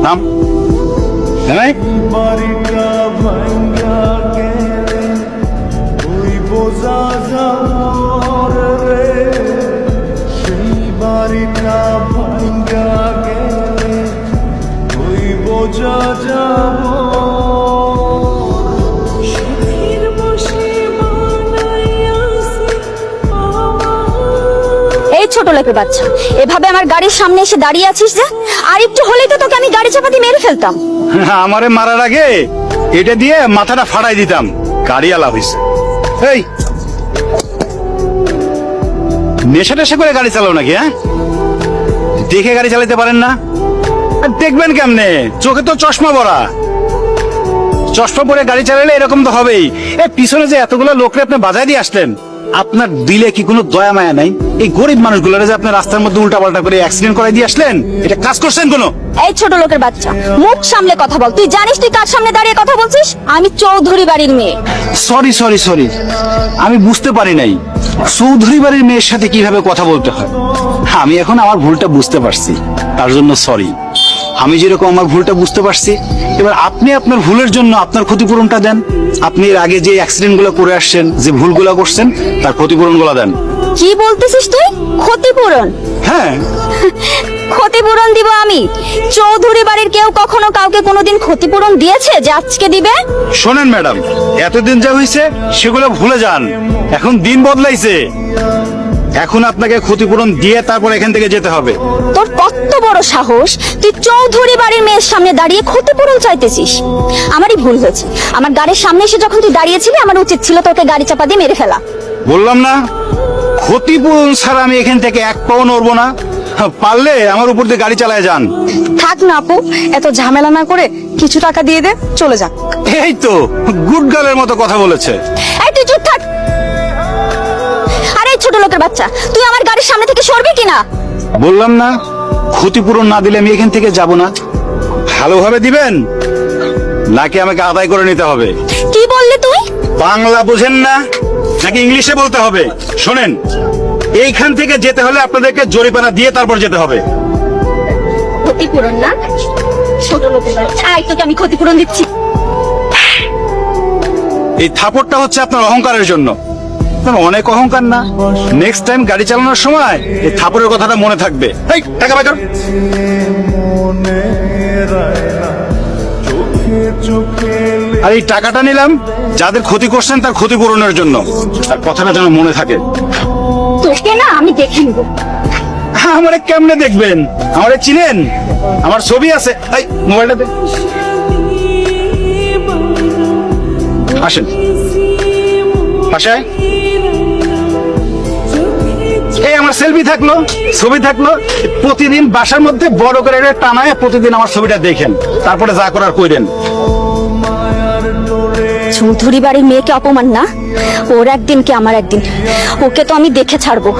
নাম নাই বাড়িটা ভাঙ্গা গেলে ওই বোঝা রে সেই বাড়িটা ভাঙ্গা গেলে ওই বোঝা যাব এই ছোট লোকের বাচ্চা, এভাবে আমার গাড়ির সামনে এসে দাঁড়িয়ে আছিস যে? আর একটু হলেই তো তোকে আমি গাড়ি চাপা দিয়ে মেরে ফেলতাম। আমারে মারার আগে এটা দিয়ে মাথাটা ফাড়াই দিতাম। গাড়ি আলা হইছে। এই নেশা টেশা করে গাড়ি চালাও নাকি? হ্যাঁ, দেখে গাড়ি চালাতে পারেন না? আর দেখবেন কেমনে? চোখে তো চশমা পরা। চশমা পরে গাড়ি চালালে এরকম তো হবেই। এই পিছনে যে এতগুলো লোকরে আপনি বাজায় দিয়ে আসলেন, আপনার দিলে কি কোনো দয়া মায়া নাই? এই গরিব মানুষগুলোরে যে আপনি রাস্তার মধ্যে উল্টা পাল্টা করে অ্যাক্সিডেন্ট করে দিয়ে আসলেন, এটা কাজ করছেন কোনো? এই ছোট লোকের বাচ্চা, মুখ সামলে কথা বল। তুই জানিস তুই কার সামনে দাঁড়িয়ে কথা বলছিস? আমি চৌধুরী বাড়ির মেয়ে। সরি সরি সরি, আমি বুঝতে পারি নাই চৌধুরী বাড়ির মেয়ের সাথে কিভাবে কথা বলতে হয়। আমি এখন আমার ভুলটা বুঝতে পারছি, তার জন্য সরি। আমি যেরকম আমার ভুলটা বুঝতে পারছি, এবার আপনি আপনার ভুলের জন্য আপনার ক্ষতিপূরণটা দেন। আপনি এর আগে যে অ্যাক্সিডেন্ট গুলো করে আসছেন, যে ভুলগুলো করছেন, তার ক্ষতিপূরণ গুলো দেন। কি বলতেছিস তুই? ক্ষতিপূরণ? হ্যাঁ, ক্ষতিপূরণ দিব আমি? চৌধুরী বাড়ির কেউ কখনো কাউকে কোনোদিন ক্ষতিপূরণ দিয়েছে যে আজকে দিবে? শোনেন ম্যাডাম, এতদিন যা হয়েছে সেগুলো ভুলে যান। এখন দিন বদলাইছে, এখন আপনাকে ক্ষতিপূরণ দিয়ে তারপর এখান থেকে যেতে হবে। তোর কত বড় সাহস, তুই চৌধুরী বাড়ির মেয়ের সামনে দাঁড়িয়ে ক্ষতিপূরণ চাইতেছিস? আমারই ভুল হয়েছে। আমার গাড়ির সামনে এসে যখন তুই দাঁড়িয়েছিলি, আমার উচিত ছিল তোকে গাড়ি চাপা দিয়ে মেরে ফেলা। বললাম না, ক্ষতিপূরণ ছাড়া আমি এখান থেকে এক পাও নড়বো না। পারলে আমার উপর দিয়ে গাড়ি চালায় যান। থাক না আপু, এত ঝামেলা না করে কিছু টাকা দিয়ে দে, চলে যাক। এই তো গুড গার্লের মতো কথা বলেছে। এই তুই চুপ থাক। আরে ছোট লোকের বাচ্চা, তুই আমার গাড়ির সামনে থেকে সরবি কিনা? বললাম না, ক্ষতিপূরণ না দিলে আমি এখান থেকে যাব না। ভালোভাবে দিবেন নাকি আমাকে আদায় করে নিতে হবে? কি বললি তুই? বাংলা বুঝেন না নাকি ইংলিশে বলতে হবে? শোনেন, এইখান থেকে যেতে হলে আপনাদেরকে জরিমানা দিয়ে তারপর যেতে হবে। ক্ষতিপূরণ না? ছোট লোকের বাচ্চা, আয় তোকে আমি ক্ষতিপূরণ দিচ্ছি। এই থাপড়টা হচ্ছে আপনার অহংকারের জন্য। আপনার অনেক অহংকার না? নেক্সট টাইম গাড়ি চালানোর সময় এই থাপড়ের কথাটা মনে থাকবে। এই টাকা বাই কর। মনে রায় না চোখে চোখে আর এই টাকাটা নিলাম যাদের ক্ষতি করছেন তার ক্ষতিপূরণের জন্য। আর কথাটা যেন মনে থাকে। তোকে না আমি দেখে নিব। আমারে কেমনে দেখবেন? আমারে চিনেন? আমার ছবি আছে। এই মোবাইলটা দে। আসেন বাসায়। এই আমার সেলফি থাকলো, ছবি থাকলো। প্রতিদিন বাসার মধ্যে বড় করে এটা টানায় প্রতিদিন আমার ছবিটা দেখেন, তারপরে যা করার কইরেন। চৌধুরী বাড়ির মেয়েকে অপমান না? ওর একদিন কি আমার একদিন, ওকে তো আমি দেখে ছাড়বো।